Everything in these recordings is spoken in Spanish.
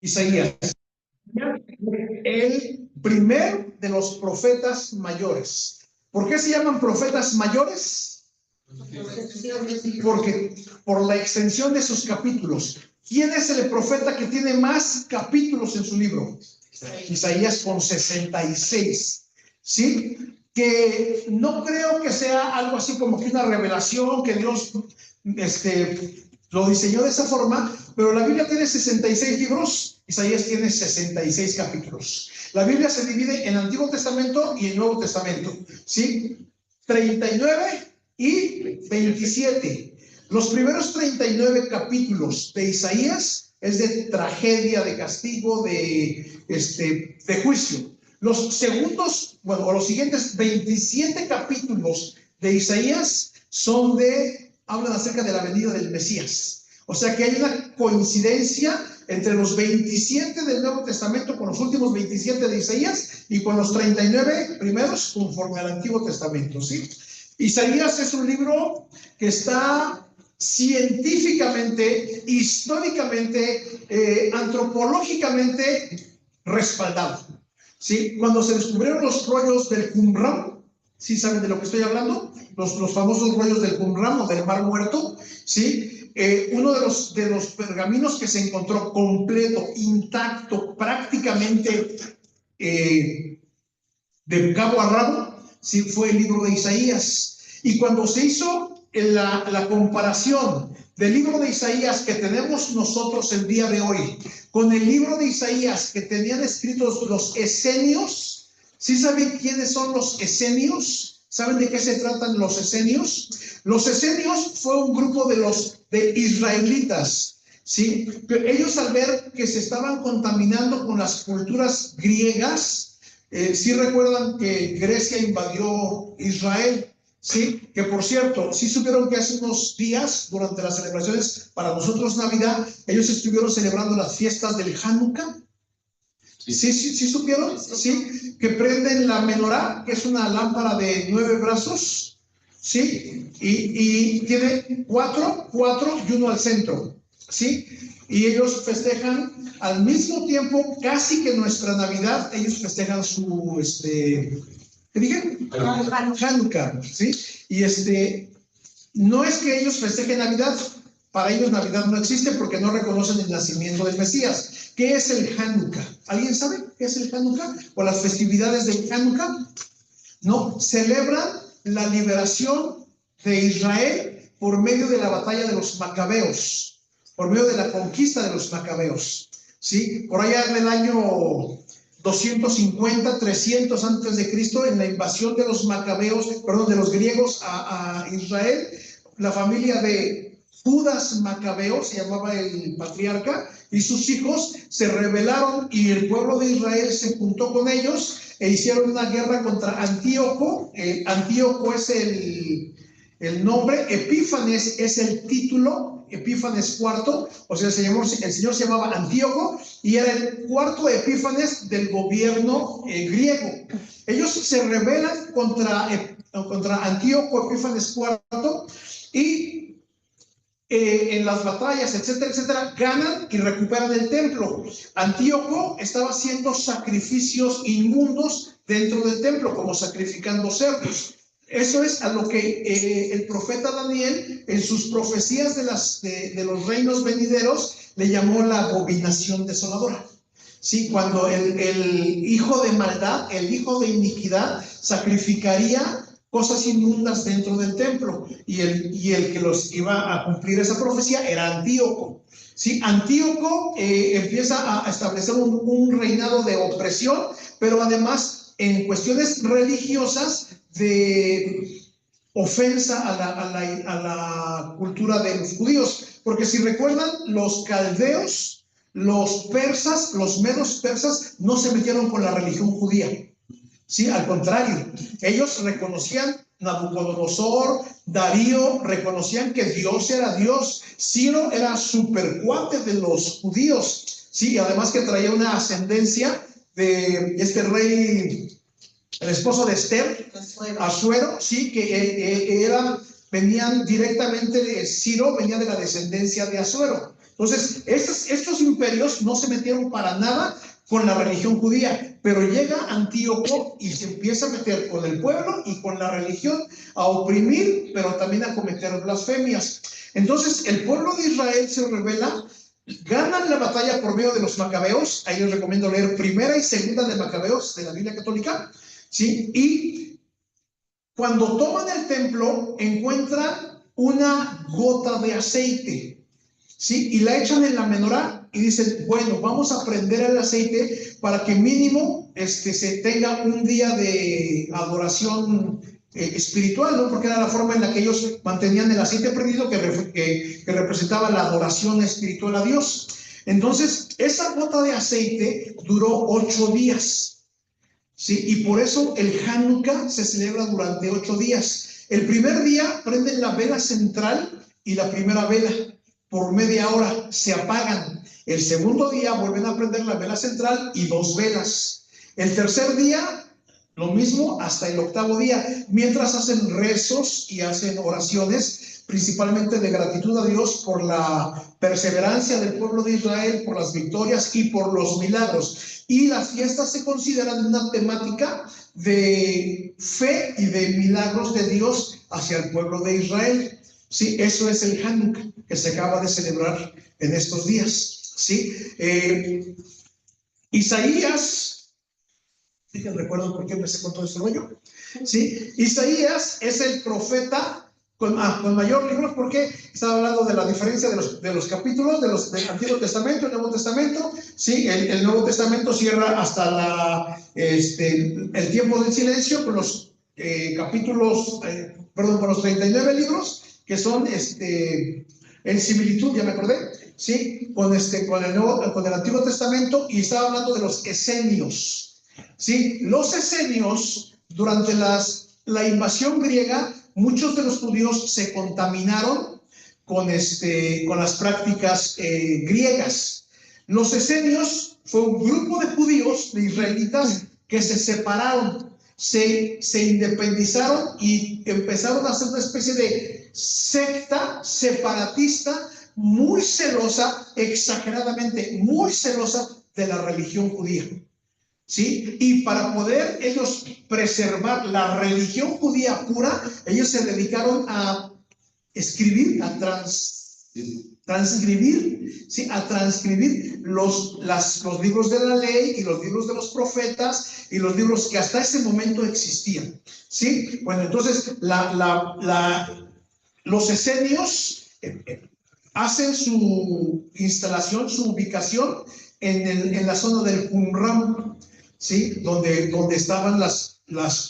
Isaías, el primer de los profetas mayores. ¿Por qué se llaman profetas mayores? Porque por la extensión de sus capítulos. ¿Quién es el profeta que tiene más capítulos en su libro? Isaías, con 66. ¿Sí? Que no creo que sea algo así como que una revelación que Dios lo diseñó de esa forma, pero la Biblia tiene 66 libros, Isaías tiene 66 capítulos. La Biblia se divide en Antiguo Testamento y en Nuevo Testamento, ¿sí? 39 y 27. Los primeros 39 capítulos de Isaías es de tragedia, de castigo, de juicio. Los segundos, bueno, o los siguientes 27 capítulos de Isaías hablan acerca de la venida del Mesías. O sea que hay una coincidencia entre los 27 del Nuevo Testamento con los últimos 27 de Isaías y con los 39 primeros conforme al Antiguo Testamento, ¿sí? Isaías es un libro que está científicamente, históricamente, antropológicamente respaldado, ¿sí? Cuando se descubrieron los rollos del Qumran, ¿sí saben de lo que estoy hablando? Los famosos rollos del Qumran o del Mar Muerto, ¿sí? Uno de los pergaminos que se encontró completo, intacto, prácticamente de cabo a rabo, ¿sí? Fue el libro de Isaías. Y cuando se hizo la comparación del libro de Isaías que tenemos nosotros el día de hoy con el libro de Isaías que tenían escritos los esenios, ¿sí saben quiénes son los esenios? ¿Saben de qué se tratan los esenios? Los esenios fue un grupo de israelitas, ¿sí? Pero ellos, al ver que se estaban contaminando con las culturas griegas, ¿sí recuerdan que Grecia invadió Israel? Sí, que por cierto, sí supieron que hace unos días, durante las celebraciones para nosotros Navidad, ellos estuvieron celebrando las fiestas del Hanukkah. ¿Sí supieron? Sí, que prenden la menorá, que es una lámpara de 9 brazos, ¿sí? Y tiene 4 y uno al centro, ¿sí? Y ellos festejan al mismo tiempo, casi que nuestra Navidad, ellos festejan su, ¿qué dije? Hanukkah, ¿sí? Y no es que ellos festejen Navidad, para ellos Navidad no existe porque no reconocen el nacimiento del Mesías. ¿Qué es el Hanukkah? ¿Alguien sabe qué es el Hanukkah? ¿O las festividades del Hanukkah? No, celebran la liberación de Israel por medio de la batalla de los macabeos, por medio de la conquista de los macabeos, ¿sí? Por allá en el año 250, 300 antes de Cristo, en la invasión de los macabeos, perdón, de los griegos a Israel, la familia de Judas Macabeo, se llamaba el patriarca, y sus hijos se rebelaron y el pueblo de Israel se juntó con ellos e hicieron una guerra contra Antíoco. Antíoco es el nombre, Epífanes es el título, Epífanes IV, o sea, el señor se llamaba Antíoco y era el cuarto Epífanes del gobierno griego. Ellos se rebelan contra Antíoco Epífanes IV y en las batallas, etcétera, etcétera, ganan y recuperan el templo. Antíoco estaba haciendo sacrificios inmundos dentro del templo, como sacrificando cerdos. Eso es a lo que el profeta Daniel, en sus profecías de los reinos venideros, le llamó la abominación desoladora. Sí, cuando el hijo de maldad, el hijo de iniquidad, sacrificaría cosas inmundas dentro del templo, y el que los iba a cumplir esa profecía era Antíoco. ¿Sí? Antíoco empieza a establecer un reinado de opresión, pero además en cuestiones religiosas de ofensa a la cultura de los judíos, porque si recuerdan, los caldeos, los persas, los medos persas no se metieron con la religión judía. Sí, al contrario, ellos reconocían Nabucodonosor, Darío, reconocían que Dios era Dios. Ciro era supercuate de los judíos, sí, además que traía una ascendencia de este rey, el esposo de Esther, Asuero, sí, que venían directamente de Ciro, venía de la descendencia de Asuero. Entonces, estos imperios no se metieron para nada con la religión judía, pero llega Antíoco y se empieza a meter con el pueblo y con la religión, a oprimir, pero también a cometer blasfemias. Entonces, el pueblo de Israel se rebela, ganan la batalla por medio de los macabeos. Ahí les recomiendo leer primera y segunda de Macabeos de la Biblia católica, ¿sí? Y cuando toman el templo, encuentran una gota de aceite, ¿sí? Y la echan en la menorá y dicen, bueno, vamos a prender el aceite para que mínimo se tenga un día de adoración espiritual, ¿no? Porque era la forma en la que ellos mantenían el aceite prendido que representaba la adoración espiritual a Dios. Entonces, esa gota de aceite duró 8 días, ¿sí? Y por eso el Hanukkah se celebra durante 8 días. El primer día prenden la vela central y la primera vela. Por media hora se apagan. El segundo día vuelven a prender la vela central y 2 velas. El tercer día, lo mismo hasta el 8º día, mientras hacen rezos y hacen oraciones, principalmente de gratitud a Dios por la perseverancia del pueblo de Israel, por las victorias y por los milagros. Y las fiestas se consideran una temática de fe y de milagros de Dios hacia el pueblo de Israel. Sí, eso es el Hanukkah que se acaba de celebrar en estos días. Sí, Isaías, recuerdo por qué empecé con todo este rollo. Sí, Isaías es el profeta con mayor libros, porque estaba hablando de la diferencia de los capítulos del Antiguo Testamento y el Nuevo Testamento. Sí, el Nuevo Testamento cierra hasta el tiempo del silencio con los capítulos, con los 39 libros que son en similitud, ya me acordé, sí, con el Antiguo Testamento, y estaba hablando de los esenios. Sí, los esenios, durante la invasión griega, muchos de los judíos se contaminaron con las prácticas griegas. Los esenios fue un grupo de judíos, de israelitas, que se separaron, se independizaron y empezaron a hacer una especie de secta separatista muy celosa, exageradamente muy celosa de la religión judía. ¿Sí? Y para poder ellos preservar la religión judía pura, ellos se dedicaron a escribir, a transcribir, ¿sí? A transcribir los libros de la ley y los libros de los profetas y los libros que hasta ese momento existían. ¿Sí? Bueno, entonces los esenios hacen su instalación, su ubicación en la zona del Qumran, ¿sí? Donde estaban las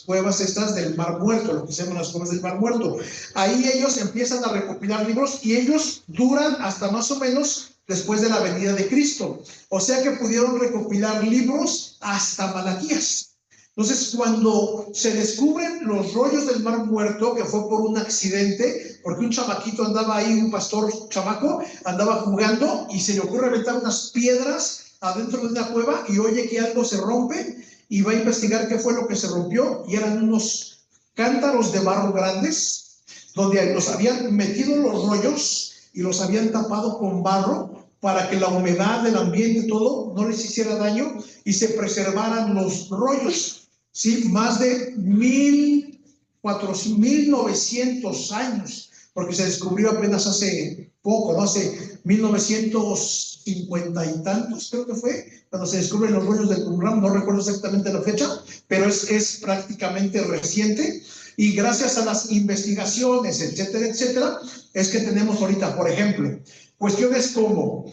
cuevas estas del Mar Muerto, lo que se llaman las cuevas del Mar Muerto. Ahí ellos empiezan a recopilar libros y ellos duran hasta más o menos después de la venida de Cristo. O sea que pudieron recopilar libros hasta Malaquías. Entonces, cuando se descubren los rollos del Mar Muerto, que fue por un accidente, porque un chamaquito andaba ahí, un pastor chamaco, andaba jugando y se le ocurre aventar unas piedras adentro de una cueva y oye que algo se rompe y va a investigar qué fue lo que se rompió, y eran unos cántaros de barro grandes donde los habían metido los rollos y los habían tapado con barro para que la humedad del ambiente, todo, no les hiciera daño y se preservaran los rollos. Sí, más de 1900 años, porque se descubrió apenas hace poco, ¿no? Hace 1950 y tantos, creo que fue, cuando se descubren los rollos del Qumran. No recuerdo exactamente la fecha, pero es prácticamente reciente. Y gracias a las investigaciones, etcétera, etcétera, es que tenemos ahorita, por ejemplo, cuestiones como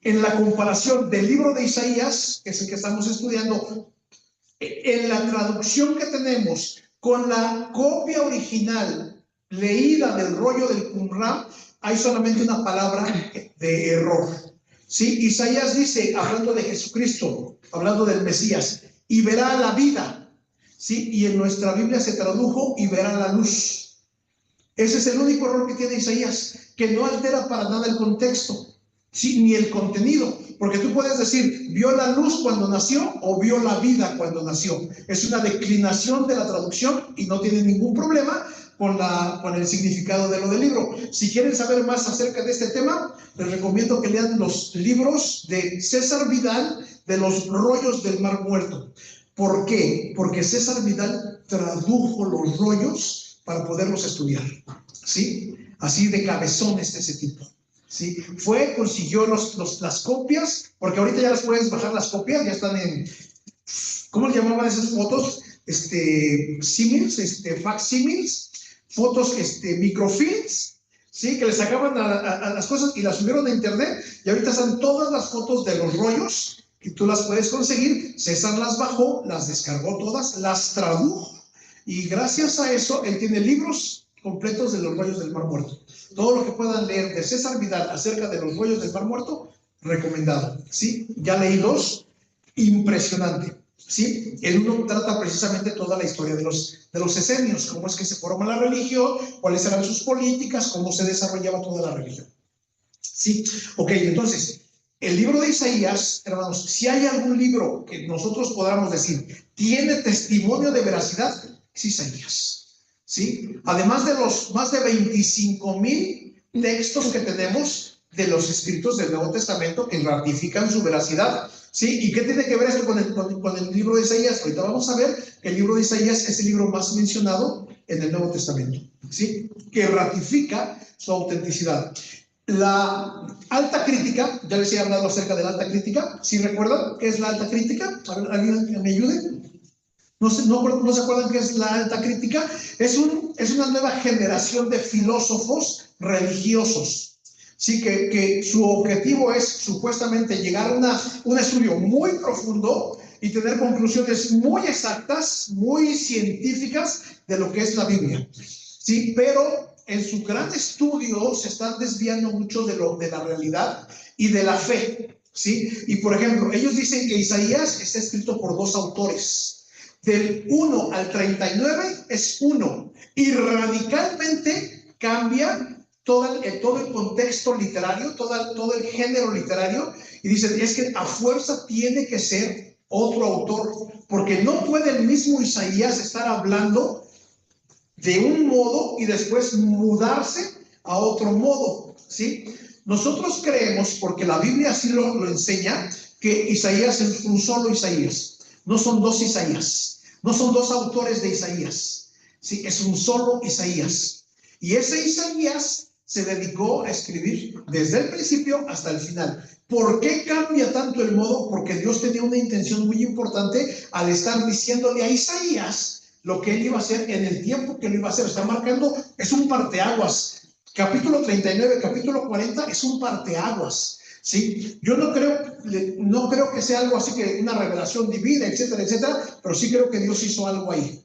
en la comparación del libro de Isaías, que es el que estamos estudiando, en la traducción que tenemos con la copia original leída del rollo del Qumran, hay solamente una palabra de error. ¿Sí? Isaías dice, hablando de Jesucristo, hablando del Mesías, y verá la vida. ¿Sí? Y en nuestra Biblia se tradujo y verá la luz. Ese es el único error que tiene Isaías, que no altera para nada el contexto, ¿sí? Ni el contenido. Porque tú puedes decir, vio la luz cuando nació o vio la vida cuando nació. Es una declinación de la traducción y no tiene ningún problema, con el significado de lo del libro. Si quieren saber más acerca de este tema, les recomiendo que lean los libros de César Vidal de los rollos del Mar Muerto. ¿Por qué? Porque César Vidal tradujo los rollos para poderlos estudiar, ¿sí? Así de cabezón ese tipo, ¿sí? Consiguió las copias, porque ahorita ya las puedes bajar las copias, ya están en, ¿cómo le llamaban esas fotos? Símiles, facsímiles, fotos, microfilms, ¿sí? Que le sacaban a las cosas y las subieron a internet, y ahorita están todas las fotos de los rollos, que tú las puedes conseguir. César las bajó, las descargó todas, las tradujo, y gracias a eso él tiene libros completos de los rollos del Mar Muerto. Todo lo que puedan leer de César Vidal acerca de los rollos del Mar Muerto, recomendado, ¿sí? Ya leí 2, impresionante, ¿sí? El uno trata precisamente toda la historia de los esenios, cómo es que se forma la religión, cuáles eran sus políticas, cómo se desarrollaba toda la religión, ¿sí? Ok, entonces, el libro de Isaías, hermanos, si hay algún libro que nosotros podamos decir tiene testimonio de veracidad, es Isaías, ¿sí? Además de los más de 25,000 textos que tenemos de los escritos del Nuevo Testamento que ratifican su veracidad, ¿sí? ¿Y qué tiene que ver esto con el libro de Isaías? Ahorita vamos a ver que el libro de Isaías es el libro más mencionado en el Nuevo Testamento, ¿sí? Que ratifica su autenticidad. La alta crítica, ya les he hablado acerca de la alta crítica. ¿Sí recuerdan qué es la alta crítica? A ver, ¿alguien que me ayude? ¿No se acuerdan qué es la alta crítica? Es una nueva generación de filósofos religiosos, ¿sí? Que su objetivo es supuestamente llegar a un estudio muy profundo y tener conclusiones muy exactas, muy científicas de lo que es la Biblia, ¿sí? Pero en su gran estudio se están desviando mucho de la realidad y de la fe, ¿sí? Y por ejemplo, ellos dicen que Isaías está escrito por 2 autores. Del 1 al 39 es uno, y radicalmente cambia todo el contexto literario, todo el género literario, y dicen, es que a fuerza tiene que ser otro autor, porque no puede el mismo Isaías estar hablando de un modo y después mudarse a otro modo, ¿sí? Nosotros creemos, porque la Biblia así lo enseña, que Isaías es un solo Isaías, no son 2 Isaías, no son 2 autores de Isaías, ¿sí? Es un solo Isaías, y ese Isaías se dedicó a escribir desde el principio hasta el final. ¿Por qué cambia tanto el modo? Porque Dios tenía una intención muy importante al estar diciéndole a Isaías lo que él iba a hacer en el tiempo que lo iba a hacer. Está marcando, es un parteaguas. Capítulo 39, capítulo 40 es un parteaguas, ¿sí? Yo no creo que sea algo así, que una revelación divina, etcétera, etcétera, pero sí creo que Dios hizo algo ahí,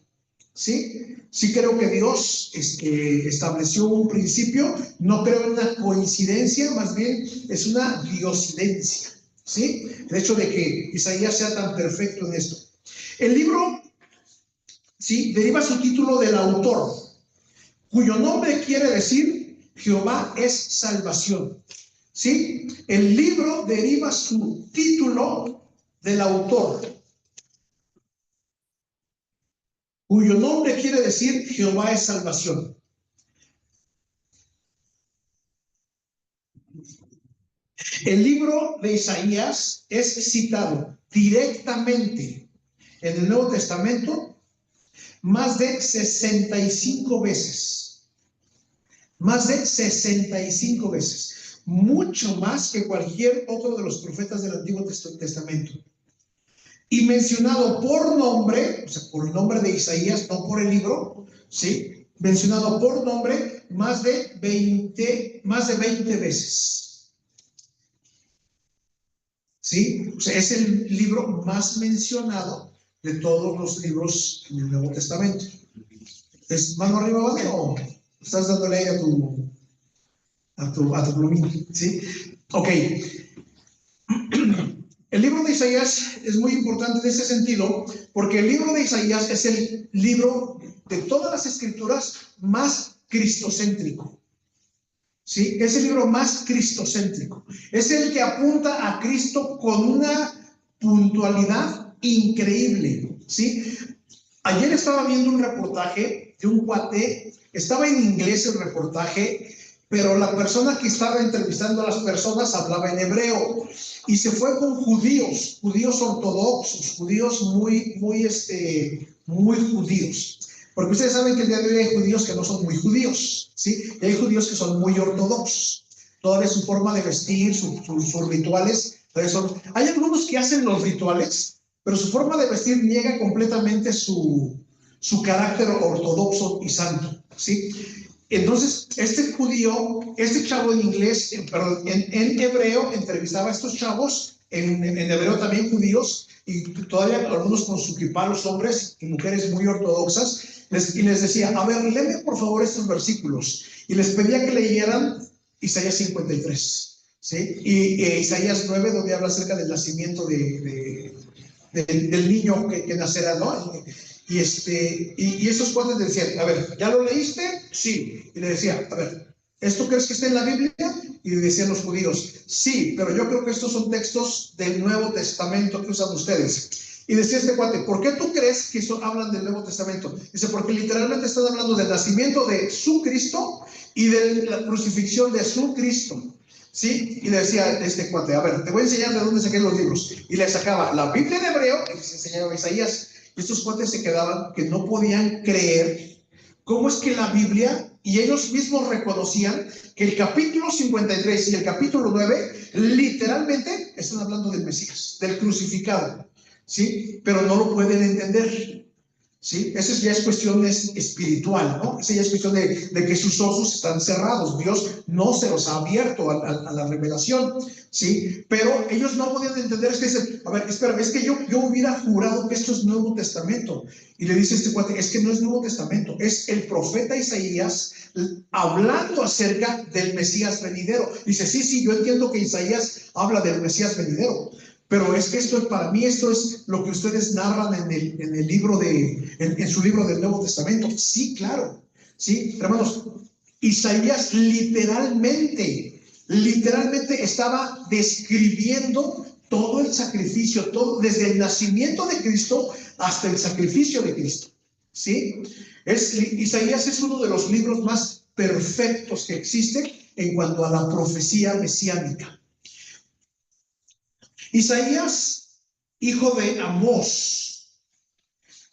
¿sí? Sí creo que Dios estableció un principio. No creo en una coincidencia, más bien es una diosidencia, ¿sí? El hecho de que Isaías sea tan perfecto en esto. El libro, ¿sí?, deriva su título del autor, cuyo nombre quiere decir Jehová es salvación, ¿sí? El libro deriva su título del autor, cuyo nombre quiere decir Jehová es salvación. El libro de Isaías es citado directamente en el Nuevo Testamento más de 65 veces. Más de 65 veces. Mucho más que cualquier otro de los profetas del Antiguo Testamento. Y mencionado por nombre, o sea, por el nombre de Isaías, no por el libro, ¿sí? Mencionado por nombre más de 20 veces. ¿Sí? O sea, es el libro más mencionado de todos los libros en el Nuevo Testamento. ¿Es mano arriba, vale? ¿O estás dándole aire a tu plumín? ¿Sí? Ok. El libro de Isaías es muy importante en ese sentido, porque el libro de Isaías es el libro de todas las escrituras más cristocéntrico. ¿Sí? Es el libro más cristocéntrico. Es el que apunta a Cristo con una puntualidad increíble, ¿sí? Ayer estaba viendo un reportaje de un cuate, estaba en inglés el reportaje, pero la persona que estaba entrevistando a las personas hablaba en hebreo y se fue con judíos ortodoxos, judíos muy judíos. Porque ustedes saben que el día de hoy hay judíos que no son muy judíos, ¿sí? Y hay judíos que son muy ortodoxos. Todavía su forma de vestir, sus rituales, hay algunos que hacen los rituales, pero su forma de vestir niega completamente su carácter ortodoxo y santo, ¿sí? Entonces, este chavo en inglés, perdón, en hebreo, entrevistaba a estos chavos, en hebreo también judíos, y todavía algunos con su kipá, los hombres y mujeres muy ortodoxas, y les decía, a ver, léeme por favor estos versículos, y les pedía que leyeran Isaías 53, ¿sí? Y Isaías 9, donde habla acerca del nacimiento del niño que nacerá, ¿no? Y esos cuates decían, a ver, ¿ya lo leíste? Sí. Y le decía, a ver, ¿esto crees que está en la Biblia? Y le decían los judíos, sí, pero yo creo que estos son textos del Nuevo Testamento que usan ustedes. Y decía este cuate, ¿por qué tú crees que eso hablan del Nuevo Testamento? Dice, porque literalmente están hablando del nacimiento de su Cristo y de la crucifixión de su Cristo. ¿Sí? Y le decía este cuate, a ver, te voy a enseñar de dónde saqué los libros. Y le sacaba la Biblia en hebreo y les enseñaba Isaías. Y estos cuates se quedaban que no podían creer cómo es que la Biblia, y ellos mismos reconocían que el capítulo 53 y el capítulo 9 literalmente están hablando del Mesías, del crucificado, ¿sí? Pero no lo pueden entender, ¿sí? Eso ya es cuestión espiritual, ¿no? Eso ya es cuestión de que sus ojos están cerrados. Dios no se los ha abierto a la revelación, ¿sí? Pero ellos no podían entender. Es que dicen, a ver, espérame, es que yo hubiera jurado que esto es Nuevo Testamento. Y le dice este cuate, es que no es Nuevo Testamento, es el profeta Isaías hablando acerca del Mesías venidero. Dice, sí, yo entiendo que Isaías habla del Mesías venidero, pero es que para mí esto es lo que ustedes narran en el libro en su libro del Nuevo Testamento. Sí, claro, sí, hermanos, Isaías literalmente estaba describiendo todo el sacrificio, todo, desde el nacimiento de Cristo hasta el sacrificio de Cristo, ¿sí? Isaías es uno de los libros más perfectos que existen en cuanto a la profecía mesiánica. Isaías, hijo de Amós,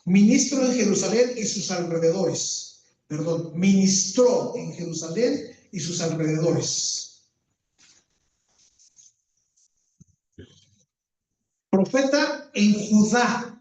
ministro en Jerusalén y sus alrededores. Perdón, ministró en Jerusalén y sus alrededores. Profeta en Judá.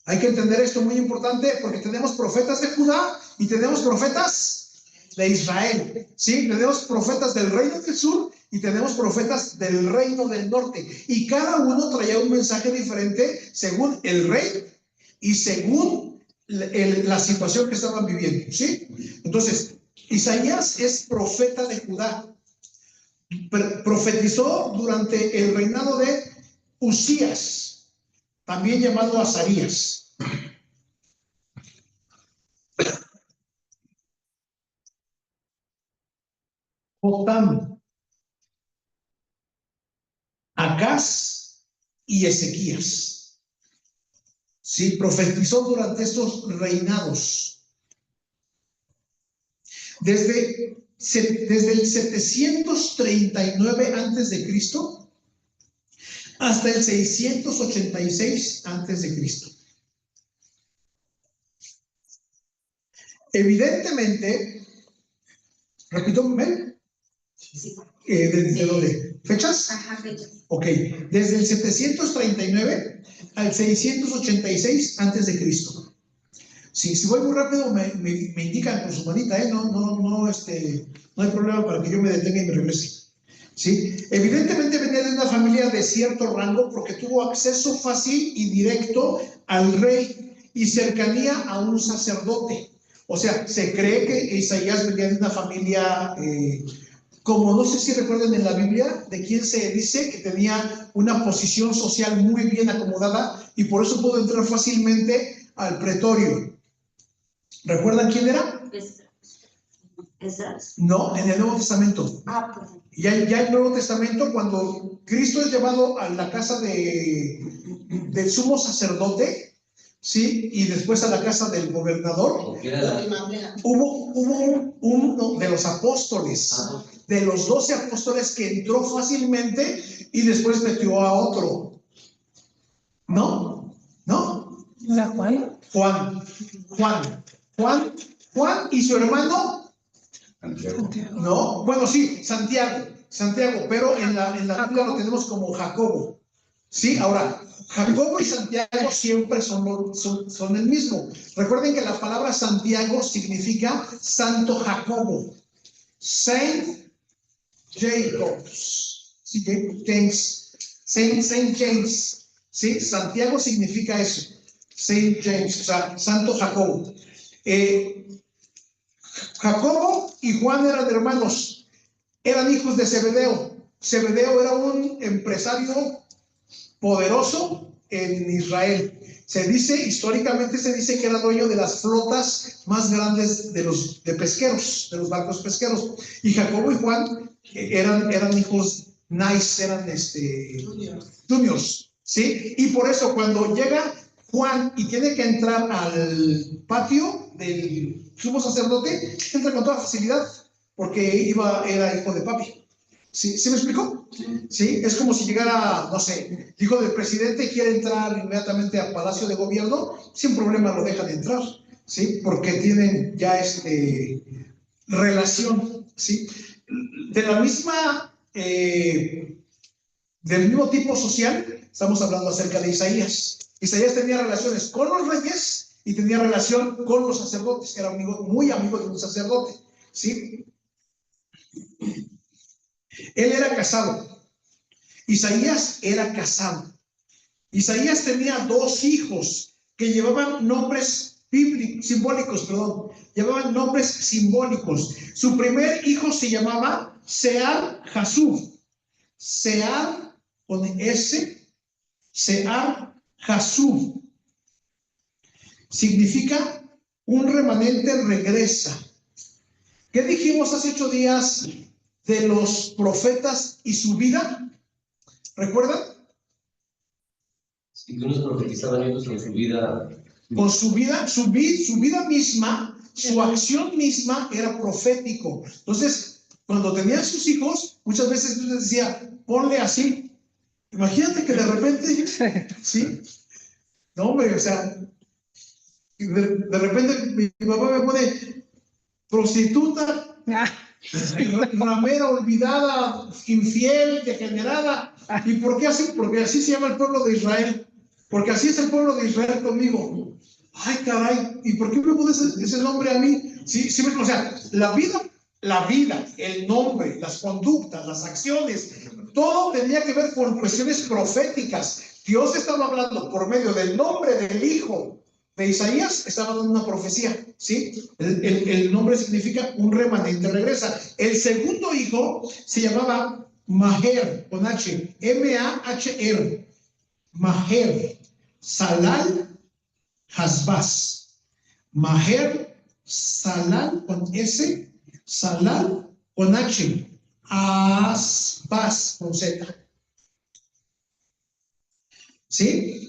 Hay que entender esto, muy importante, porque tenemos profetas de Judá y tenemos profetas de Israel, ¿sí? Tenemos profetas del reino del sur y tenemos profetas del reino del norte. Y cada uno traía un mensaje diferente según el rey y según la situación que estaban viviendo, ¿sí? Entonces, Isaías es profeta de Judá. Profetizó durante el reinado de Usías, también llamado Azarías. Jotam, Acaz y Ezequías. Sí, profetizó durante estos reinados. Desde el 739 antes de Cristo hasta el 686 antes de Cristo. Evidentemente, repito, ¿ven? Sí. ¿De dónde? ¿Fechas? Ajá, fechas. Ok, desde el 739 al 686 antes de Cristo. Si voy muy rápido, me indican con su manita, ¿eh? No hay problema para que yo me detenga y me regrese. ¿Sí? Evidentemente venía de una familia de cierto rango porque tuvo acceso fácil y directo al rey y cercanía a un sacerdote. O sea, se cree que Isaías venía de una familia, como no sé si recuerdan en la Biblia, de quién se dice que tenía una posición social muy bien acomodada y por eso pudo entrar fácilmente al pretorio. ¿Recuerdan quién era? No, en el Nuevo Testamento. Ya en el Nuevo Testamento, cuando Cristo es llevado a la casa del sumo sacerdote, ¿sí? Y después a la casa del gobernador. Hubo uno de los apóstoles, de los 12 apóstoles, que entró fácilmente y después metió a otro. ¿No? ¿Era Juan? Juan y su hermano. Santiago. No, bueno, sí, Santiago, pero en la Biblia lo tenemos como Jacobo. Sí, ahora, Jacobo y Santiago siempre son el mismo. Recuerden que la palabra Santiago significa Santo Jacobo. Saint Jacobs. Sí, James. Saint James. Sí, Santiago significa eso. Saint James, o sea, Santo Jacobo. Jacobo y Juan eran hermanos, eran hijos de Zebedeo. Zebedeo era un empresario poderoso en Israel. Históricamente se dice que era dueño de las flotas más grandes de pesqueros, de los barcos pesqueros. Y Jacobo y Juan eran hijos nice, eran juniors, ¿sí? Y por eso cuando llega Juan y tiene que entrar al patio del sumo sacerdote, entra con toda facilidad, porque era hijo de papi. ¿Sí me explicó? Sí, es como si llegara, no sé, hijo del presidente y quiere entrar inmediatamente al Palacio de Gobierno, sin problema lo dejan entrar, ¿sí? Porque tienen ya relación, ¿sí? De la misma, del mismo tipo social, estamos hablando acerca de Isaías. Isaías tenía relaciones con los reyes y tenía relación con los sacerdotes, era muy amigo de un sacerdote, ¿sí? Él era casado. Isaías era casado. Isaías tenía 2 hijos que llevaban nombres simbólicos. Llevaban nombres simbólicos. Su primer hijo se llamaba Sear-Jasub. Sear con S, Sear-Jasub. Significa un remanente regresa. ¿Qué dijimos hace 8 días de los profetas y su vida? ¿Recuerdan? Sí, que unos profetizaban y otros con su vida. Con su vida misma, su acción misma era profético. Entonces, cuando tenían sus hijos, muchas veces Dios les decía, ponle así. Imagínate que de repente, ¿sí? No, hombre, o sea, de repente mi papá me pone prostituta, ramera, olvidada, infiel, degenerada. ¿Y por qué así? Porque así se llama el pueblo de Israel. Porque así es el pueblo de Israel conmigo. Ay, caray, ¿y por qué me pones ese nombre a mí? Sí, o sea, la vida, el nombre, las conductas, las acciones, todo tenía que ver con cuestiones proféticas. Dios estaba hablando por medio del nombre del hijo de Isaías, estaba dando una profecía, ¿sí? El nombre significa un remanente regresa. El segundo hijo se llamaba Maher, con H, M-A-H-R, Maher, Salal, Hasbaz. Maher, Salal con S, Salal con H, Hasbaz con Z. ¿Sí?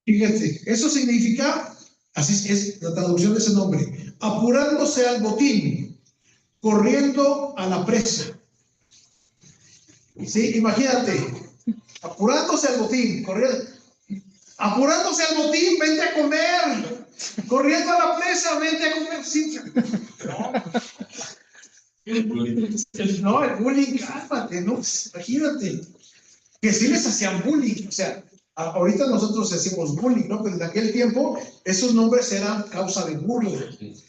Fíjate, eso significa, así es la traducción de ese nombre, apurándose al botín, corriendo a la presa. Sí, imagínate, apurándose al botín, apurándose al botín, vente a comer, corriendo a la presa, vente a comer. Sí. No, el bullying, cálmate, ¿no? Imagínate, que sí les hacían bullying, o sea, ahorita nosotros decimos bullying, ¿no? Pero en aquel tiempo esos nombres eran causa de burla,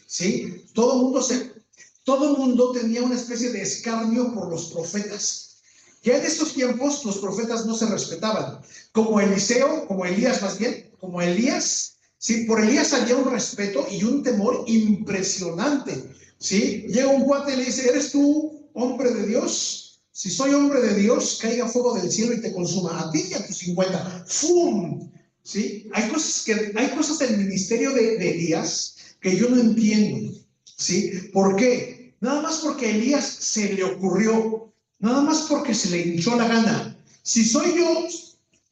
¿sí? Todo mundo tenía una especie de escarnio por los profetas. Ya en estos tiempos los profetas no se respetaban, como Eliseo, como Elías más bien, como Elías, ¿sí? Por Elías había un respeto y un temor impresionante, ¿sí? Llega un cuate y le dice, ¿eres tú hombre de Dios? Si soy hombre de Dios, caiga fuego del cielo y te consuma a ti y a tus 50. ¡Fum! ¿Sí? Hay cosas del ministerio de Elías que yo no entiendo, ¿sí? ¿Por qué? Nada más porque a Elías se le ocurrió, nada más porque se le hinchó la gana, si soy yo,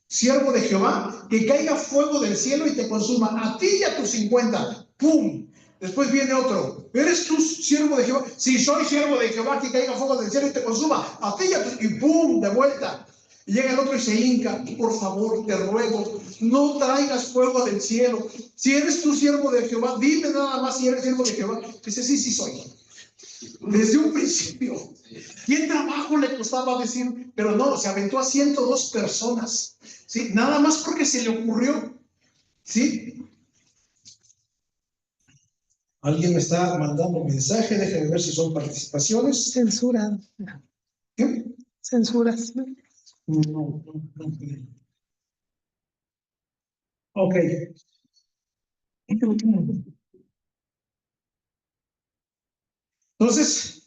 siervo de Jehová, que caiga fuego del cielo y te consuma, a ti y a tus 50, ¡pum! Después viene otro, ¿eres tú siervo de Jehová? Si soy siervo de Jehová, que caiga fuego del cielo y te consuma, a ti y a tus, y ¡pum! De vuelta. Y llega el otro y se hinca, por favor, te ruego, no traigas fuego del cielo. Si eres tú siervo de Jehová, dime nada más si eres siervo de Jehová. Dice, sí, sí soy. Desde un principio. ¿Qué trabajo le costaba decir? Pero no, se aventó a 102 personas. ¿Sí? Nada más porque se le ocurrió. ¿Sí? Alguien me está mandando un mensaje, déjame ver si son participaciones. Censurado. ¿Qué? Censuras. No. Ok. Entonces,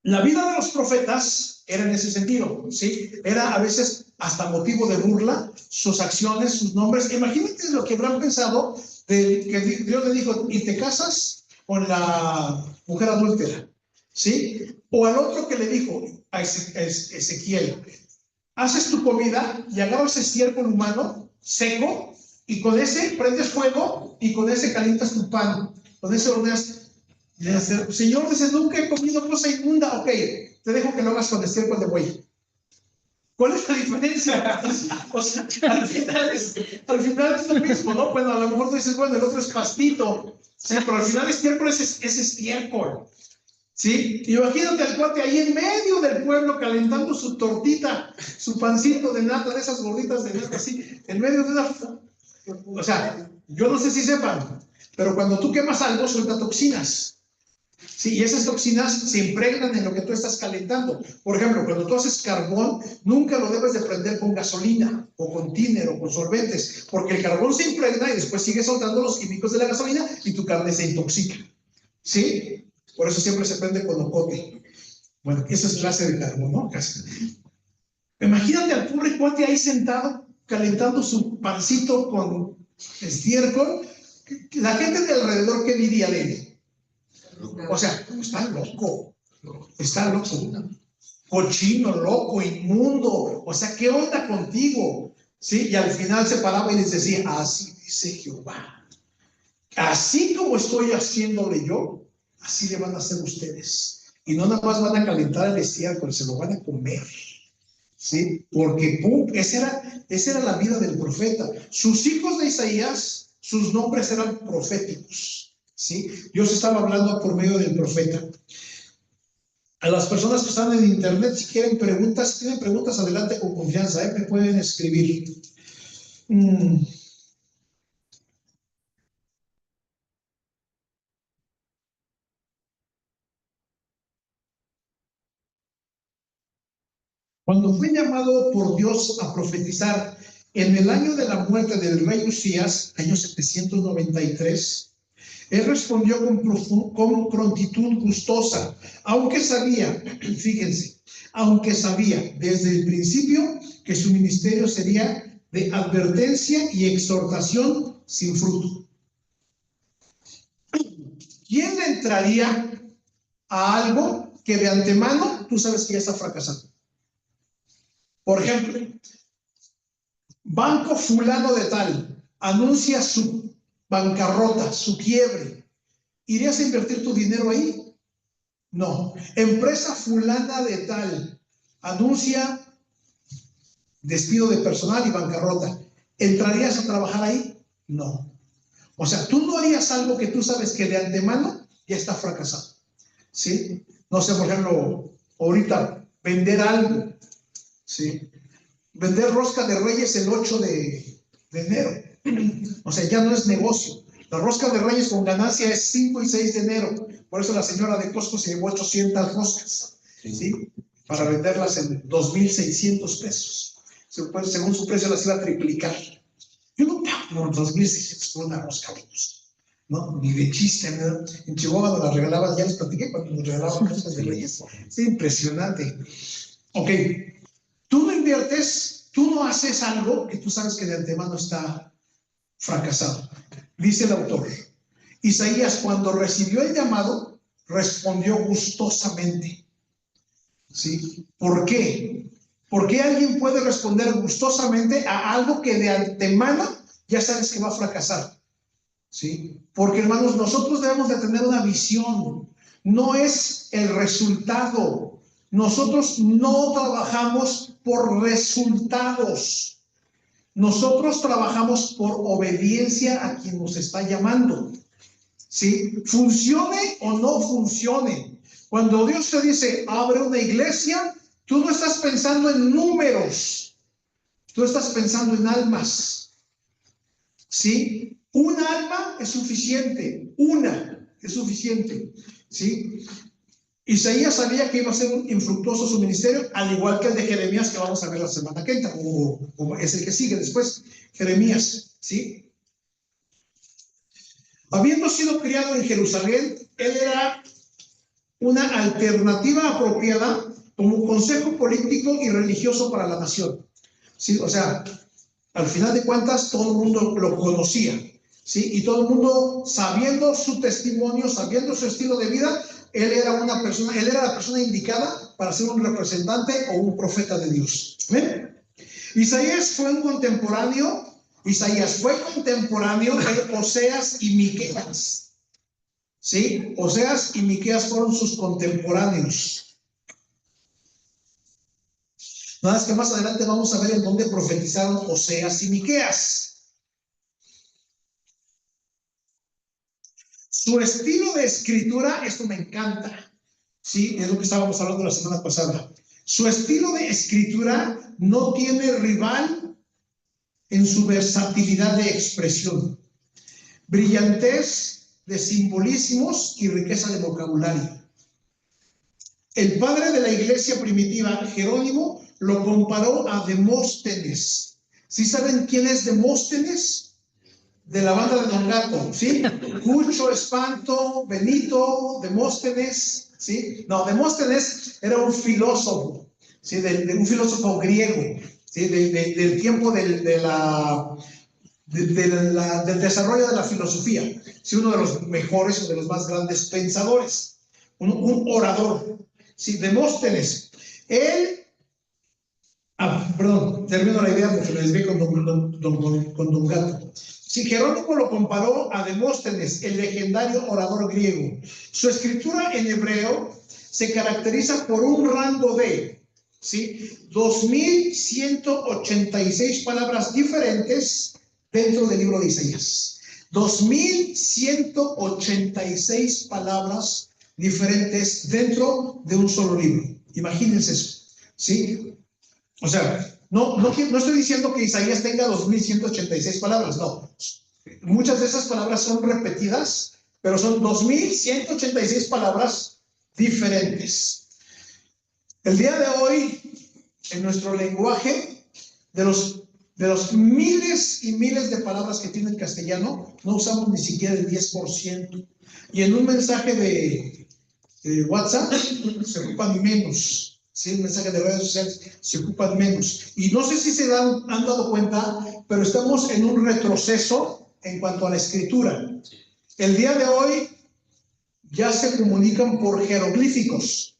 la vida de los profetas era en ese sentido, ¿sí? Era a veces hasta motivo de burla, sus acciones, sus nombres. Imagínate lo que habrán pensado de que Dios le dijo, y te casas con la mujer adúltera, ¿sí? O al otro que le dijo a Ezequiel, haces tu comida y agarras estiércol humano seco y con ese prendes fuego y con ese calientas tu pan, con ese horneas. Señor, dice, nunca he comido cosa inmunda. Ok, te dejo que lo hagas con estiércol de buey. ¿Cuál es la diferencia? O sea, al final es lo mismo, ¿no? Bueno, a lo mejor tú dices, bueno, el otro es pastito, ¿sí? Pero al final estiércol es estiércol, ¿sí? Imagínate al cuate ahí en medio del pueblo calentando su tortita, su pancito de nata, de esas gorditas de nata, así, en medio de una... O sea, yo no sé si sepan, pero cuando tú quemas algo, suelta toxinas. Sí, y esas toxinas se impregnan en lo que tú estás calentando. Por ejemplo, cuando tú haces carbón, nunca lo debes de prender con gasolina, o con tiner, o con solventes, porque el carbón se impregna y después sigue soltando los químicos de la gasolina y tu carne se intoxica. ¿Sí? Por eso siempre se prende con ocote. Bueno, esa es clase de carbón, ¿no? Casi. Imagínate al pobre cuate ahí sentado, calentando su pancito con estiércol. La gente de alrededor, ¿qué diría de él? O sea, está loco, cochino, loco, inmundo. O sea, ¿qué onda contigo? ¿Sí? Y al final se paraba y les decía, así dice Jehová, así como estoy haciéndole yo, así le van a hacer ustedes. Y no nada más van a calentar el estiércol, se lo van a comer. ¿Sí? Porque ¡pum! Esa era la vida del profeta. Sus hijos de Isaías, sus nombres eran proféticos. ¿Sí? Dios estaba hablando por medio del profeta. A las personas que están en internet, si tienen preguntas, adelante con confianza, me pueden escribir. Cuando fue llamado por Dios a profetizar en el año de la muerte del rey Usías, año 793, él respondió con prontitud gustosa, aunque sabía, fíjense, desde el principio que su ministerio sería de advertencia y exhortación sin fruto. ¿Quién le entraría a algo que de antemano tú sabes que ya está fracasando? Por ejemplo, Banco fulano de tal anuncia su bancarrota, su quiebre. ¿Irías a invertir tu dinero ahí? No. Empresa fulana de tal anuncia despido de personal y bancarrota. ¿Entrarías a trabajar ahí? No. O sea, tú no harías algo que tú sabes que de antemano ya está fracasado. ¿Sí? No sé, por ejemplo, ahorita vender algo. ¿Sí? Vender rosca de Reyes el 8 de enero. O sea, ya no es negocio. La rosca de Reyes con ganancia es 5 y 6 de enero. Por eso la señora de Costco se llevó 800 roscas, ¿sí? Para venderlas en 2,600 pesos. Según su precio las iba a triplicar. Yo no pago 2,600 por una rosca, ¿no? Ni de chiste, ¿no? En Chihuahua nos las regalaban, ya les platiqué cuando nos regalaban roscas de Reyes. Es impresionante. Ok. Tú no inviertes, tú no haces algo que tú sabes que de antemano está fracasado. Dice el autor, Isaías cuando recibió el llamado, respondió gustosamente. ¿Sí? ¿Por qué? ¿Por qué alguien puede responder gustosamente a algo que de antemano ya sabes que va a fracasar? ¿Sí? Porque, hermanos, nosotros debemos de tener una visión, no es el resultado. Nosotros no trabajamos por resultados. Nosotros trabajamos por obediencia a quien nos está llamando. ¿Sí? Funcione o no funcione. Cuando Dios te dice, abre una iglesia, tú no estás pensando en números, tú estás pensando en almas. ¿Sí? Un alma es suficiente, una es suficiente. ¿Sí? Isaías sabía que iba a ser infructuoso su ministerio, al igual que el de Jeremías, que vamos a ver la semana que entra, o es el que sigue después, Jeremías. ¿Sí? Habiendo sido criado en Jerusalén, él era una alternativa apropiada como consejo político y religioso para la nación. ¿Sí? O sea, al final de cuentas, todo el mundo lo conocía. ¿Sí? Y todo el mundo, sabiendo su testimonio, sabiendo su estilo de vida, él era la persona indicada para ser un representante o un profeta de Dios. ¿Ven? Isaías fue contemporáneo de Oseas y Miqueas. ¿Sí? Oseas y Miqueas fueron sus contemporáneos. Nada más que más adelante vamos a ver en dónde profetizaron Oseas y Miqueas. Su estilo de escritura, esto me encanta. Sí, es lo que estábamos hablando la semana pasada. Su estilo de escritura no tiene rival en su versatilidad de expresión, brillantez de simbolismos y riqueza de vocabulario. El padre de la iglesia primitiva, Jerónimo, lo comparó a Demóstenes. ¿Sí saben quién es Demóstenes? De la banda de Don Gato, ¿sí? Cucho, Espanto, Benito, Demóstenes, ¿sí? No, Demóstenes era un filósofo, ¿sí? Un filósofo griego, ¿sí? Del tiempo del desarrollo de la filosofía, ¿sí? Uno de los mejores o de los más grandes pensadores, un orador, ¿sí? Demóstenes. Él, perdón, termino la idea porque me desvié con Don Gato. Si Jerónimo lo comparó a Demóstenes, el legendario orador griego, su escritura en hebreo se caracteriza por un rango de, ¿sí?, 2.186 palabras diferentes dentro del libro de Isaías. 2.186 palabras diferentes dentro de un solo libro. Imagínense eso, ¿sí? O sea, no estoy diciendo que Isaías tenga 2.186 palabras, no. Muchas de esas palabras son repetidas, pero son 2.186 palabras diferentes. El día de hoy, en nuestro lenguaje, de los miles y miles de palabras que tiene el castellano, no usamos ni siquiera el 10%. Y en un mensaje de WhatsApp se ocupan menos. Sí, el mensaje de redes sociales se ocupan menos. Y no sé si se han dado cuenta, pero estamos en un retroceso en cuanto a la escritura. El día de hoy ya se comunican por jeroglíficos.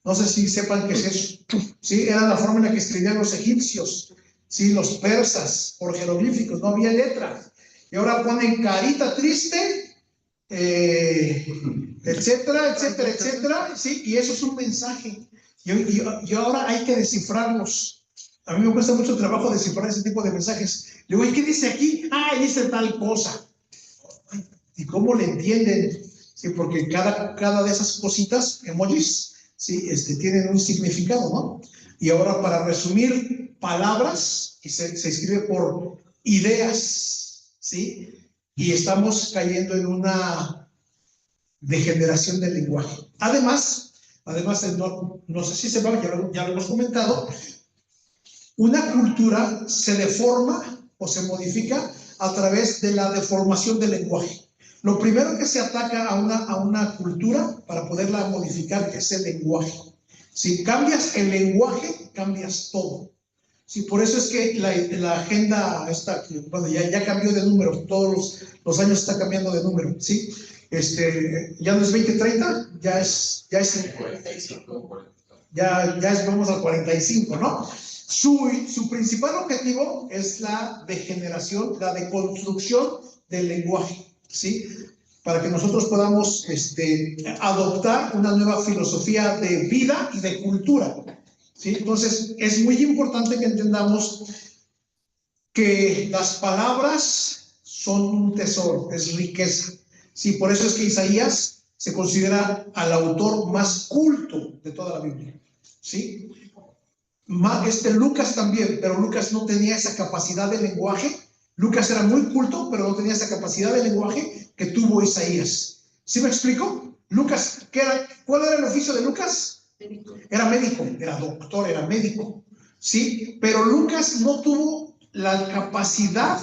No sé si sepan qué es eso. Sí, era la forma en la que escribían los egipcios, sí, los persas, por jeroglíficos, no había letra. Y ahora ponen carita triste, etcétera, etcétera, etcétera, sí, y eso es un mensaje. Y ahora hay que descifrarlos. A mí me cuesta mucho trabajo descifrar ese tipo de mensajes. Le digo, ¿y qué dice aquí? Ah, dice tal cosa. ¿Y cómo le entienden? Sí, porque cada de esas cositas, emojis, sí, tienen un significado, ¿no? Y ahora para resumir palabras, se escribe por ideas, ¿sí? Y estamos cayendo en una degeneración del lenguaje. Además, no sé si se va, ya lo hemos comentado, una cultura se deforma o se modifica a través de la deformación del lenguaje. Lo primero que se ataca a una cultura para poderla modificar es el lenguaje. Si cambias el lenguaje, cambias todo. Sí, por eso es que la agenda esta, bueno, ya cambió de número, todos los años está cambiando de número, ¿sí? Ya no es 2030, ya es 45. vamos al 45, ¿no? Su principal objetivo es la degeneración, la deconstrucción del lenguaje, ¿sí? Para que nosotros podamos adoptar una nueva filosofía de vida y de cultura, ¿sí? Entonces, es muy importante que entendamos que las palabras son un tesoro, es riqueza, ¿sí? Por eso es que Isaías se considera al autor más culto de toda la Biblia, ¿sí? Lucas también, pero Lucas no tenía esa capacidad de lenguaje. Lucas era muy culto, pero no tenía esa capacidad de lenguaje que tuvo Isaías. ¿Sí me explico? Lucas, ¿cuál era el oficio de Lucas? Era médico, era doctor, era médico, ¿sí? Pero Lucas no tuvo la capacidad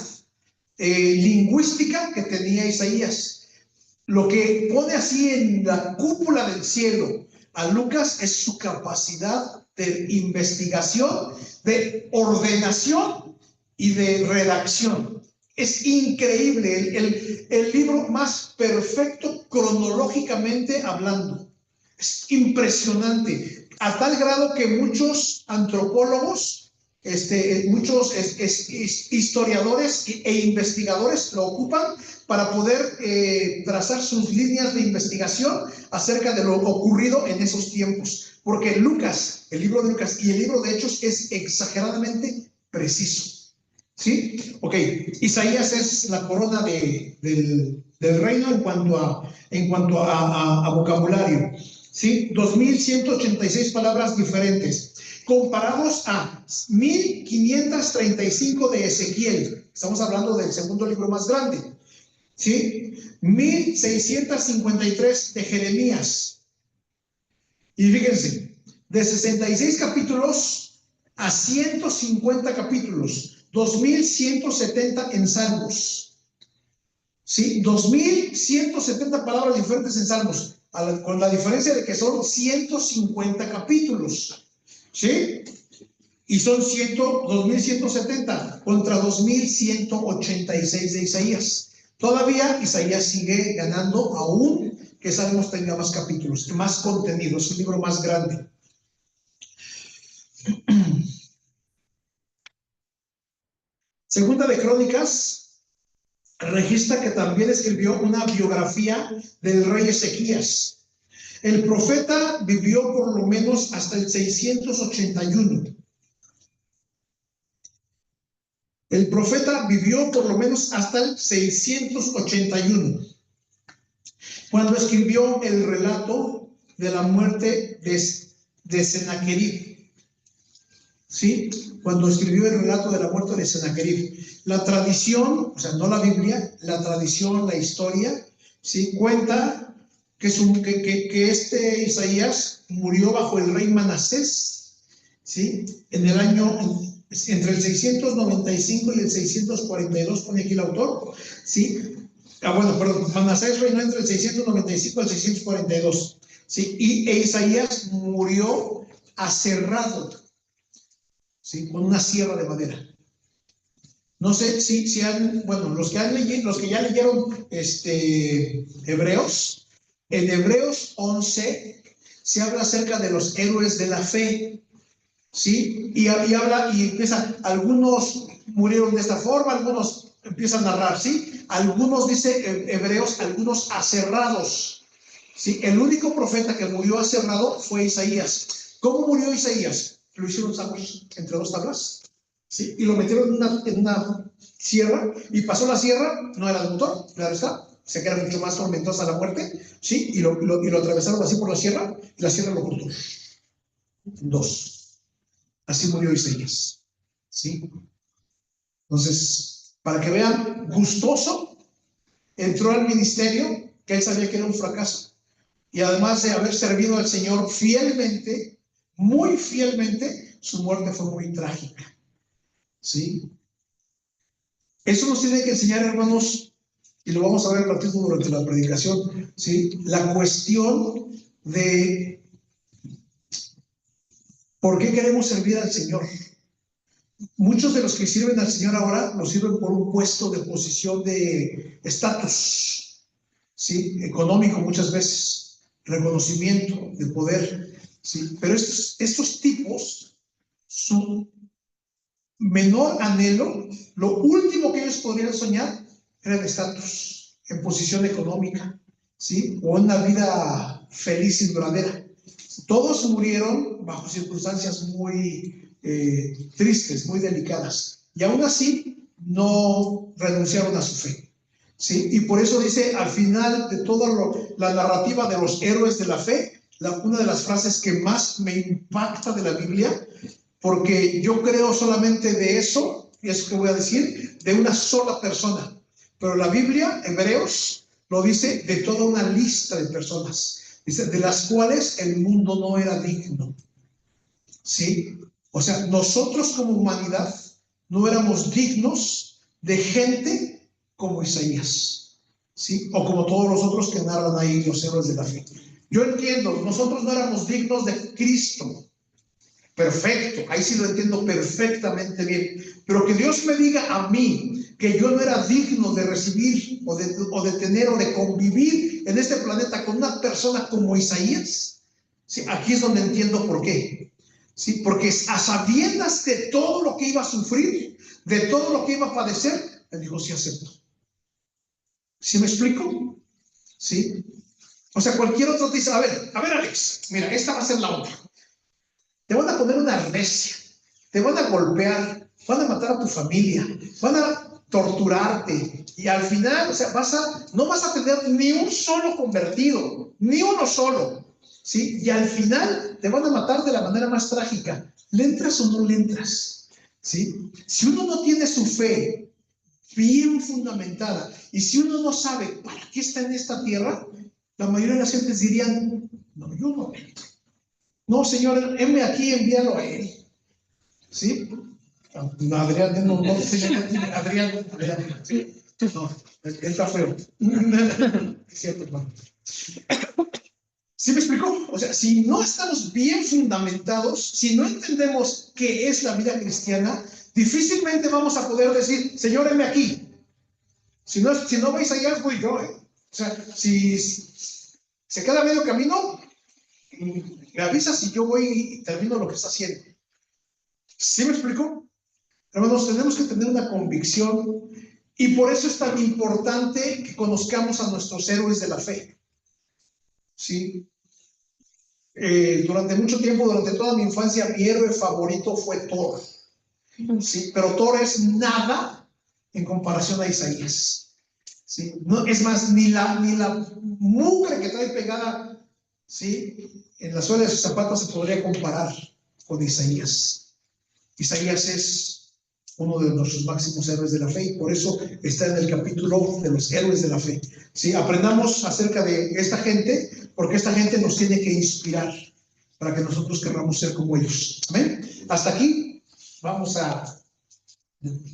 lingüística que tenía Isaías. Lo que pone así en la cúpula del cielo a Lucas es su capacidad de investigación, de ordenación y de redacción. Es increíble, el libro más perfecto cronológicamente hablando. Es impresionante, a tal grado que muchos antropólogos, muchos historiadores e investigadores lo ocupan para poder trazar sus líneas de investigación acerca de lo ocurrido en esos tiempos. Porque Lucas, el libro de Lucas y el libro de Hechos es exageradamente preciso. ¿Sí? Ok, Isaías es la corona del reino en cuanto a vocabulario. ¿Sí? 2186 palabras diferentes, comparados a 1535 de Ezequiel. Estamos hablando del segundo libro más grande. ¿Sí? 1653 de Jeremías. Y fíjense, de 66 capítulos a 150 capítulos, 2170 en Salmos. ¿Sí? 2170 palabras diferentes en Salmos, con la diferencia de que son 150 capítulos. ¿Sí? Y son 2170 contra 2186 de Isaías. Todavía Isaías sigue ganando, aún que Salmos tenga más capítulos, más contenido, es un libro más grande. Segunda de Crónicas registra que también escribió una biografía del rey Ezequías. El profeta vivió por lo menos hasta el 681. El profeta vivió por lo menos hasta el 681, cuando escribió el relato de la muerte de Sennacherib. ¿Sí? Cuando escribió el relato de la muerte de Sennacherib. La tradición, o sea, no la Biblia, la tradición, la historia, ¿sí? Cuenta que Isaías murió bajo el rey Manasés, ¿sí? En el año, entre el 695 y el 642, pone aquí el autor, ¿sí? Manasés reinó entre el 695 y el 642, ¿sí? Y Isaías murió aserrado, ¿sí? Con una sierra de madera. No sé si los que ya leyeron Hebreos, en Hebreos 11 se habla acerca de los héroes de la fe, ¿sí? Y empieza, algunos murieron de esta forma, algunos empiezan a narrar, ¿sí? Algunos, dice Hebreos, algunos aserrados, ¿sí? El único profeta que murió aserrado fue Isaías. ¿Cómo murió Isaías? Lo hicieron entre dos tablas, ¿sí? Y lo metieron en una sierra, y pasó la sierra, no era de motor, claro está, sé que era mucho más tormentosa la muerte, ¿sí? Y lo atravesaron así por la sierra, y la sierra lo cortó en dos. Así murió Isaías, ¿sí? Entonces, para que vean, gustoso, entró al ministerio, que él sabía que era un fracaso, y además de haber servido al Señor fielmente, muy fielmente, su muerte fue muy trágica, ¿sí? Eso nos tiene que enseñar, hermanos, y lo vamos a ver ratito durante la predicación, ¿sí? La cuestión de por qué queremos servir al Señor. Muchos de los que sirven al Señor ahora lo sirven por un puesto de posición de estatus, ¿sí? Económico muchas veces, reconocimiento, de poder, ¿sí? Pero estos tipos, su menor anhelo, lo último que ellos podrían soñar era el estatus, en posición económica, ¿sí? O una vida feliz y duradera. Todos murieron bajo circunstancias muy tristes, muy delicadas, y aún así no renunciaron a su fe, ¿sí? Y por eso dice al final de toda la narrativa de los héroes de la fe, una de las frases que más me impacta de la Biblia, porque yo creo solamente de eso, y eso que voy a decir, de una sola persona. Pero la Biblia, Hebreos, lo dice de toda una lista de personas, dice, de las cuales el mundo no era digno. ¿Sí? O sea, nosotros como humanidad no éramos dignos de gente como Isaías, ¿sí? O como todos los otros que narran ahí los héroes de la fe. Yo entiendo, nosotros no éramos dignos de Cristo. Perfecto, ahí sí lo entiendo perfectamente bien. Pero que Dios me diga a mí que yo no era digno de recibir o de tener o de convivir en este planeta con una persona como Isaías, ¿sí? Aquí es donde entiendo por qué. ¿Sí? Porque a sabiendas de todo lo que iba a sufrir, de todo lo que iba a padecer, él dijo, sí acepto. ¿Sí me explico? ¿Sí? O sea, cualquier otro te dice, a ver, Alex, mira, esta va a ser la otra. Te van a poner una recia, te van a golpear, van a matar a tu familia, van a torturarte y al final, o sea, no vas a tener ni un solo convertido, ni uno solo, ¿sí? Y al final te van a matar de la manera más trágica. ¿Le entras o no le entras? ¿Sí? Si uno no tiene su fe bien fundamentada y si uno no sabe para qué está en esta tierra, la mayoría de las gentes dirían, no, yo no entro. No, Señor, heme aquí, envíalo a él. ¿Sí? No, Adrián, Adrián. ¿Sí? No, él está feo. Es cierto, hermano. ¿Sí me explicó? O sea, si no estamos bien fundamentados, si no entendemos qué es la vida cristiana, difícilmente vamos a poder decir, Señor, heme aquí. Si no vais allá, voy yo, ¿eh? O sea, si se queda medio camino, me avisas si yo voy y termino lo que está haciendo. ¿Sí me explico? Hermanos, tenemos que tener una convicción y por eso es tan importante que conozcamos a nuestros héroes de la fe. ¿Sí? Durante mucho tiempo, durante toda mi infancia, mi héroe favorito fue Thor. ¿Sí? Pero Thor es nada en comparación a Isaías. ¿Sí? No, es más, ni la mugre que trae pegada, ¿sí?, en la suela de sus zapatos se podría comparar con Isaías. Isaías es uno de nuestros máximos héroes de la fe y por eso está en el capítulo de los héroes de la fe. ¿Sí? Aprendamos acerca de esta gente, porque esta gente nos tiene que inspirar para que nosotros queramos ser como ellos. ¿Amén? Hasta aquí vamos a...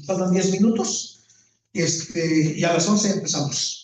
Pasan 10 minutos y a las 11 empezamos.